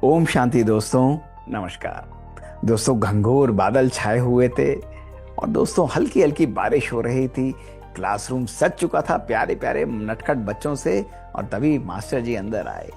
ओम शांति दोस्तों। नमस्कार दोस्तों। घंघोर बादल छाए हुए थे और दोस्तों हल्की हल्की बारिश हो रही थी। क्लासरूम सज चुका था प्यारे प्यारे नटखट बच्चों से। और तभी मास्टर जी अंदर आए।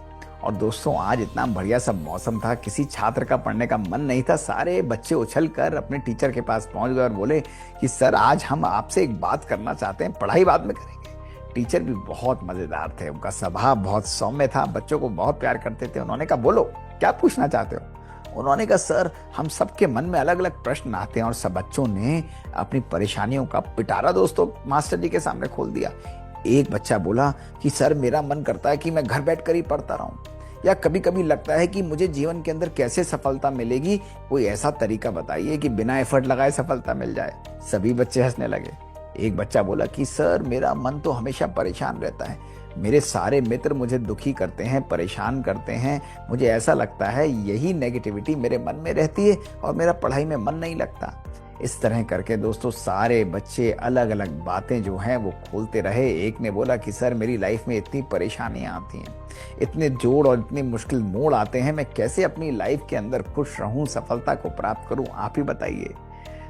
और दोस्तों आज इतना बढ़िया सा मौसम था, किसी छात्र का पढ़ने का मन नहीं था। सारे बच्चे उछल कर अपने टीचर के पास पहुंच गए और बोले कि सर आज हम आपसे एक बात करना चाहते हैं, पढ़ाई बाद में करेंगे। टीचर भी बहुत मजेदार थे, उनका स्वभाव बहुत सौम्य था, बच्चों को बहुत प्यार करते थे। उन्होंने कहा बोलो क्या पूछना चाहते हो। उन्होंने कहा सर हम सबके मन में अलग अलग प्रश्न आते हैं। और सब बच्चों ने अपनी परेशानियों का पिटारा दोस्तों मास्टर जी के सामने खोल दिया। एक बच्चा बोला कि सर मेरा मन करता है कि मैं घर बैठकर ही पढ़ता रहूं, या कभी कभी लगता है कि मुझे जीवन के अंदर कैसे सफलता मिलेगी, कोई ऐसा तरीका बताइए कि बिना एफर्ट लगाए सफलता मिल जाए। सभी बच्चे हंसने लगे। एक बच्चा बोला कि सर मेरा मन तो हमेशा परेशान रहता है, मेरे सारे मित्र मुझे दुखी करते हैं, परेशान करते हैं। मुझे ऐसा लगता है यही नेगेटिविटी मेरे मन में रहती है और मेरा पढ़ाई में मन नहीं लगता। इस तरह करके दोस्तों सारे बच्चे अलग अलग बातें जो हैं वो खोलते रहे। एक ने बोला कि सर मेरी लाइफ में इतनी परेशानियां आती हैं, इतने जोड़ और इतने मुश्किल मोड़ आते हैं, मैं कैसे अपनी लाइफ के अंदर खुश रहूं, सफलता को प्राप्त करूं, आप ही बताइए।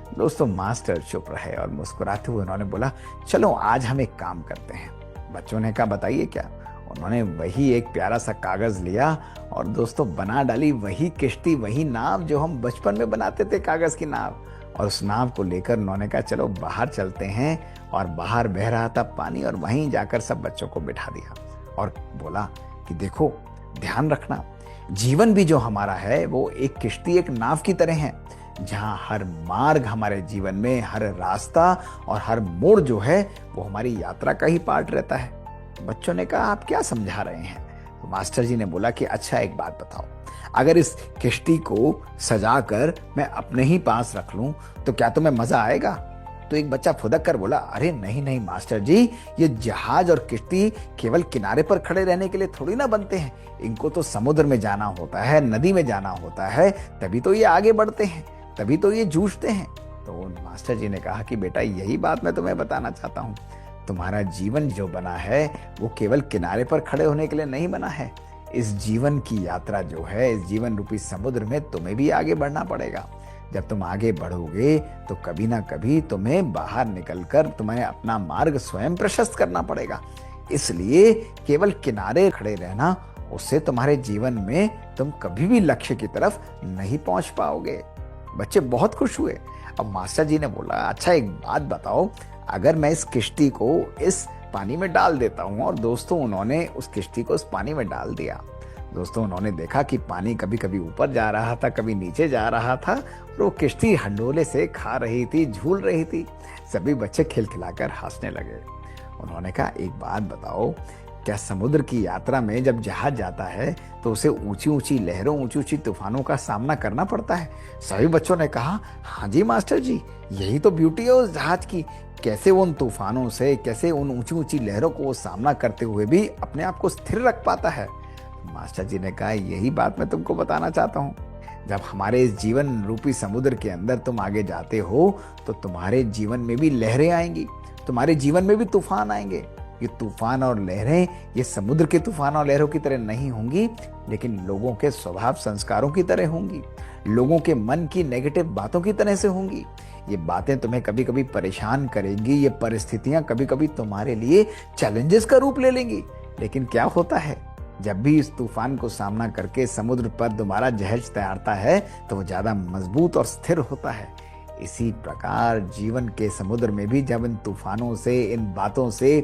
दोस्तों मास्टर चुप रहे और मुस्कुराते हुए उन्होंने बोला चलो आज हम एक काम करते हैं। बच्चों ने कहा बताइए क्या। उन्होंने वही एक प्यारा सा कागज लिया और दोस्तों बना डाली वही किश्ती, वही नाव जो हम बचपन में बनाते थे, कागज की नाव। और उस नाव को लेकर उन्होंने कहा चलो बाहर चलते हैं। और बाहर बह रहा था पानी और वहीं जाकर सब बच्चों को बिठा दिया और बोला कि देखो ध्यान रखना, जीवन भी जो हमारा है वो एक किश्ती, एक नाव की तरह है, जहां हर मार्ग हमारे जीवन में, हर रास्ता और हर मोड़ जो है वो हमारी यात्रा का ही पार्ट रहता है। बच्चों ने कहा आप क्या समझा रहे हैं। तो मास्टर जी ने बोला कि अच्छा एक बात बताओ, अगर इस किश्ती को सजाकर मैं अपने ही पास रख लूं तो क्या तुम्हें मजा आएगा। तो एक बच्चा फुदक कर बोला अरे नहीं नहीं मास्टर जी, ये जहाज और किश्ती केवल किनारे पर खड़े रहने के लिए थोड़ी ना बनते हैं, इनको तो समुद्र में जाना होता है, नदी में जाना होता है, तभी तो ये आगे बढ़ते हैं, तभी तो ये जूझते हैं। तो मास्टर जी ने कहा कि बेटा यही बात मैं तुम्हें बताना चाहता हूँ, तुम्हारा जीवन जो बना है वो केवल किनारे पर खड़े होने के लिए नहीं बना है। इस जीवन की यात्रा जो है, इस जीवन रूपी समुद्र में तुम्हें भी आगे बढ़ना पड़ेगा। जब तुम आगे बढ़ोगे तो कभी ना कभी तुम्हें बाहर निकलकर तुम्हें अपना मार्ग स्वयं प्रशस्त करना पड़ेगा। इसलिए केवल किनारे खड़े रहना, उससे तुम्हारे जीवन में तुम कभी भी लक्ष्य की तरफ नहीं पहुंच पाओगे। बच्चे बहुत खुश हुए। अब मास्टर जी ने बोला अच्छा एक बात बताओ, अगर मैं इस किश्ती को इस पानी में डाल देता हूं। और दोस्तों उन्होंने उस किश्ती को उस पानी में डाल दिया। दोस्तों उन्होंने देखा कि पानी कभी कभी ऊपर जा रहा था, कभी नीचे जा रहा था, और वो किश्ती हंडोले से खा रही थी, झूल रही थी। सभी बच्चे खिलखिलाकर हंसने लगे। उन्होंने कहा एक बात बताओ, क्या समुद्र की यात्रा में जब जहाज जाता है तो उसे ऊंची ऊंची लहरों, ऊंची ऊंची तूफानों का सामना करना पड़ता है। सभी बच्चों ने कहा हाँ जी मास्टर जी, यही तो ब्यूटी है उस जहाज की, कैसे उन तूफानों से, कैसे उन ऊंची ऊंची लहरों को सामना करते हुए भी अपने आप को स्थिर रख पाता है। मास्टर जी ने कहा यही बात मैं तुमको बताना चाहता हूँ। जब हमारे इस जीवन रूपी समुद्र के अंदर तुम आगे जाते हो तो तुम्हारे जीवन में भी लहरें आएंगी, तुम्हारे जीवन में भी तूफान आएंगे। ये तूफान और लहरें ये समुद्र के तूफान और लहरों की तरह नहीं होंगी, लेकिन लोगों के स्वभाव संस्कारों की तरह होंगी, लोगों के मन की नेगेटिव बातों की तरह से होंगी। ये बातें तुम्हें कभी कभी परेशान करेंगी, ये परिस्थितियां कभी कभी तुम्हारे लिए चैलेंजेस का रूप ले लेंगी। लेकिन क्या होता है, जब भी इस तूफान को सामना करके समुद्र पर दोबारा जहाज तैरता है तो वो ज्यादा मजबूत और स्थिर होता है। इसी प्रकार जीवन के समुद्र में भी जब इन तूफानों से, इन बातों से,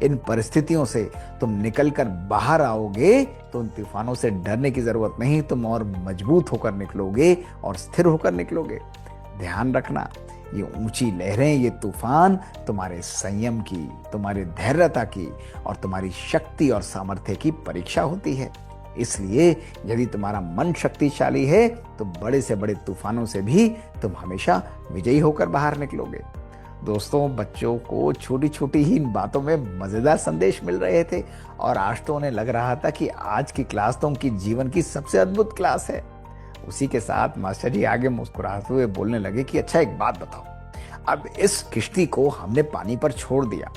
इन परिस्थितियों से तुम निकलकर बाहर आओगे तो उन तूफानों से डरने की जरूरत नहीं, तुम और मजबूत होकर निकलोगे और स्थिर होकर निकलोगे। ध्यान रखना, ये ऊंची लहरें, ये तूफान तुम्हारे संयम की, तुम्हारे धैर्यता की और तुम्हारी शक्ति और सामर्थ्य की परीक्षा होती है। इसलिए यदि तुम्हारा मन शक्तिशाली है तो बड़े से बड़े तूफानों से भी तुम हमेशा विजयी होकर बाहर निकलोगे। दोस्तों बच्चों को छोटी छोटी ही इन बातों में मजेदार संदेश मिल रहे थे और आज तो उन्हें लग रहा था कि आज की क्लास तो उनकी जीवन की सबसे अद्भुत क्लास है। उसी के साथ मास्टर जी आगे मुस्कुराते हुए बोलने लगे कि अच्छा एक बात बताओ, अब इस किश्ती को हमने पानी पर छोड़ दिया,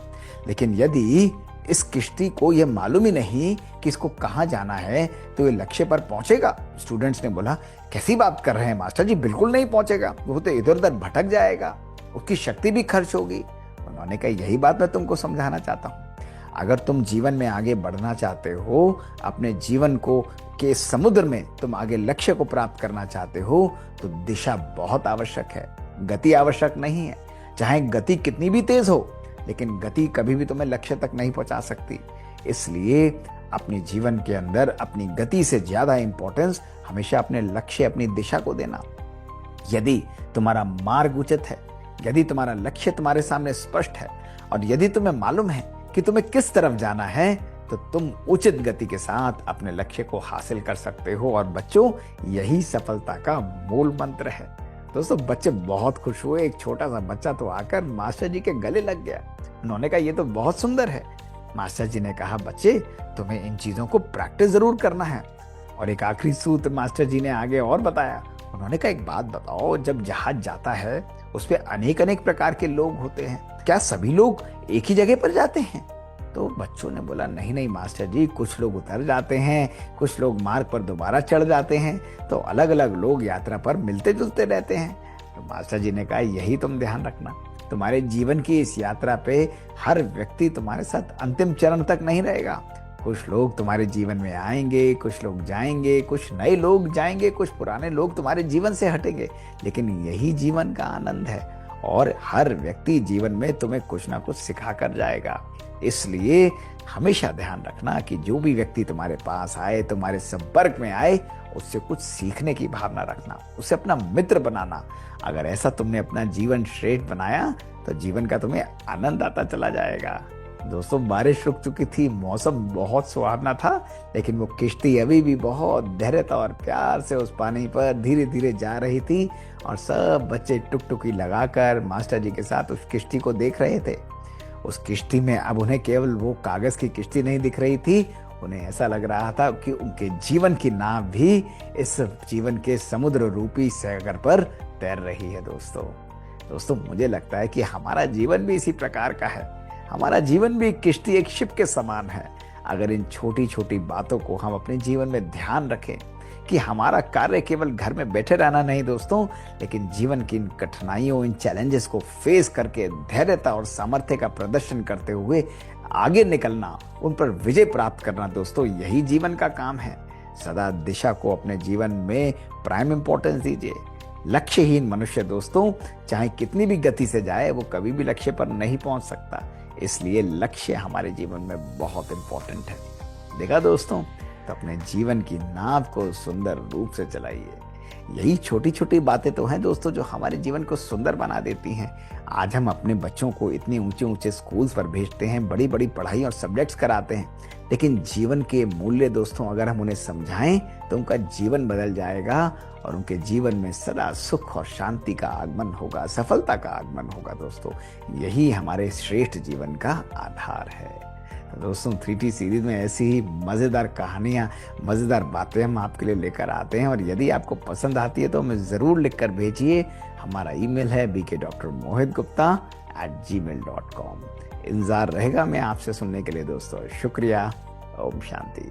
लेकिन यदि इस किश्ती को यह मालूम ही नहीं कि इसको कहाँ जाना है, तो ये लक्ष्य पर पहुंचेगा? स्टूडेंट्स ने बोला, कैसी बात कर रहे हैं मास्टर जी, बिल्कुल नहीं पहुंचेगा, वो तो इधर उधर भटक जाएगा, उसकी शक्ति भी खर्च होगी। उन्होंने कहा, यही बात मैं तुमको समझाना चाहता हूँ। अगर तुम जीवन में आगे बढ़ना चाहते हो, अपने जीवन को के समुद्र में तुम आगे लक्ष्य को प्राप्त करना चाहते हो, तो दिशा बहुत आवश्यक है, गति आवश्यक नहीं है। चाहे गति कितनी भी तेज हो, लेकिन गति कभी भी तुम्हें लक्ष्य तक नहीं पहुंचा सकती। इसलिए अपने जीवन के अंदर अपनी गति से ज्यादा इंपॉर्टेंस हमेशा अपने लक्ष्य, अपनी दिशा को देना। यदि तुम्हारा मार्ग उचित है, यदि तुम्हारा लक्ष्य तुम्हारे सामने स्पष्ट है, और यदि तुम्हें मालूम है कि तुम्हें किस तरफ जाना है, तो तुम उचित गति के साथ अपने लक्ष्य को हासिल कर सकते हो। और बच्चों, यही सफलता का मूल मंत्र है। दोस्तों, बच्चे बहुत खुश हुए। एक छोटा सा बच्चा तो आकर मास्टर जी के गले लग गया। उन्होंने कहा, ये तो बहुत सुंदर है। मास्टर जी ने कहा, बच्चे, तुम्हें इन चीजों को प्रैक्टिस जरूर करना है। और एक आखिरी सूत्र मास्टर जी ने आगे और बताया। उन्होंने कहा, एक बात बताओ, जब जहाज जाता है उस पे अनेक अनेक प्रकार के लोग होते हैं, क्या सभी लोग एक ही जगह पर जाते हैं? तो बच्चों ने बोला, नहीं नहीं मास्टर जी, कुछ लोग उतर जाते हैं, कुछ लोग मार्ग पर दोबारा चढ़ जाते हैं, तो अलग अलग लोग यात्रा पर मिलते जुलते रहते हैं। तो मास्टर जी ने कहा, यही तुम ध्यान रखना, तुम्हारे जीवन की इस यात्रा पे हर व्यक्ति तुम्हारे साथ अंतिम चरण तक नहीं रहेगा। कुछ लोग तुम्हारे जीवन में आएंगे, कुछ लोग जाएंगे, कुछ नए लोग जाएंगे, कुछ पुराने लोग तुम्हारे जीवन से हटेंगे, लेकिन यही जीवन का आनंद है। और हर व्यक्ति जीवन में तुम्हें कुछ ना कुछ सिखा कर जाएगा। इसलिए हमेशा ध्यान रखना कि जो भी व्यक्ति तुम्हारे पास आए, तुम्हारे संपर्क में आए, उससे कुछ सीखने की भावना रखना, उसे अपना मित्र बनाना। अगर ऐसा तुमने अपना जीवन श्रेष्ठ बनाया, तो जीवन का तुम्हें आनंद आता चला जाएगा। दोस्तों, बारिश रुक चुकी थी, मौसम बहुत सुहावना था, लेकिन वो किश्ती अभी भी बहुत धैर्यता और प्यार से उस पानी पर धीरे धीरे जा रही थी। और सब बच्चे टुकटुकी लगाकर मास्टर जी के साथ उस किश्ती को देख रहे थे। उस किश्ती में अब उन्हें केवल वो कागज की किश्ती नहीं दिख रही थी, उन्हें ऐसा लग रहा था कि उनके जीवन की नाव भी इस जीवन के समुद्र रूपी सागर पर तैर रही है। दोस्तों, मुझे लगता है कि हमारा जीवन भी इसी प्रकार का है। हमारा जीवन भी किश्ती, एक शिप के समान है। अगर इन छोटी छोटी बातों को हम अपने जीवन में ध्यान रखें कि हमारा कार्य केवल घर में बैठे रहना नहीं दोस्तों, लेकिन जीवन की इन कठिनाइयों, इन चैलेंजेस को फेस करके धैर्यता और सामर्थ्य का प्रदर्शन करते हुए आगे निकलना, उन पर विजय प्राप्त करना, दोस्तों यही जीवन का काम है। सदा दिशा को अपने जीवन में प्राइम इंपॉर्टेंस दीजिए। लक्ष्यहीन मनुष्य दोस्तों, चाहे कितनी भी गति से जाए, वो कभी भी लक्ष्य पर नहीं पहुंच सकता। इसलिए लक्ष्य हमारे जीवन में बहुत इंपॉर्टेंट है। देखा दोस्तों, तो अपने जीवन की नाव को सुंदर रूप से चलाइए। यही छोटी छोटी बातें तो हैं दोस्तों, जो हमारे जीवन को सुंदर बना देती हैं। आज हम अपने बच्चों को इतने ऊंचे ऊंचे स्कूल्स पर भेजते हैं, बड़ी बड़ी पढ़ाई और सब्जेक्ट्स कराते हैं, लेकिन जीवन के मूल्य दोस्तों अगर हम उन्हें समझाएं, तो उनका जीवन बदल जाएगा और उनके जीवन में सदा सुख और शांति का आगमन होगा, सफलता का आगमन होगा। दोस्तों, यही हमारे श्रेष्ठ जीवन का आधार है। दोस्तों, 3T सीरीज में ऐसी ही मज़ेदार कहानियाँ, मज़ेदार बातें हम आपके लिए लेकर आते हैं। और यदि आपको पसंद आती है तो हमें ज़रूर लिखकर भेजिए। हमारा ईमेल है bkdrmohitgupta@gmail.com। इंतज़ार रहेगा मैं आपसे सुनने के लिए दोस्तों। शुक्रिया। ओम शांति।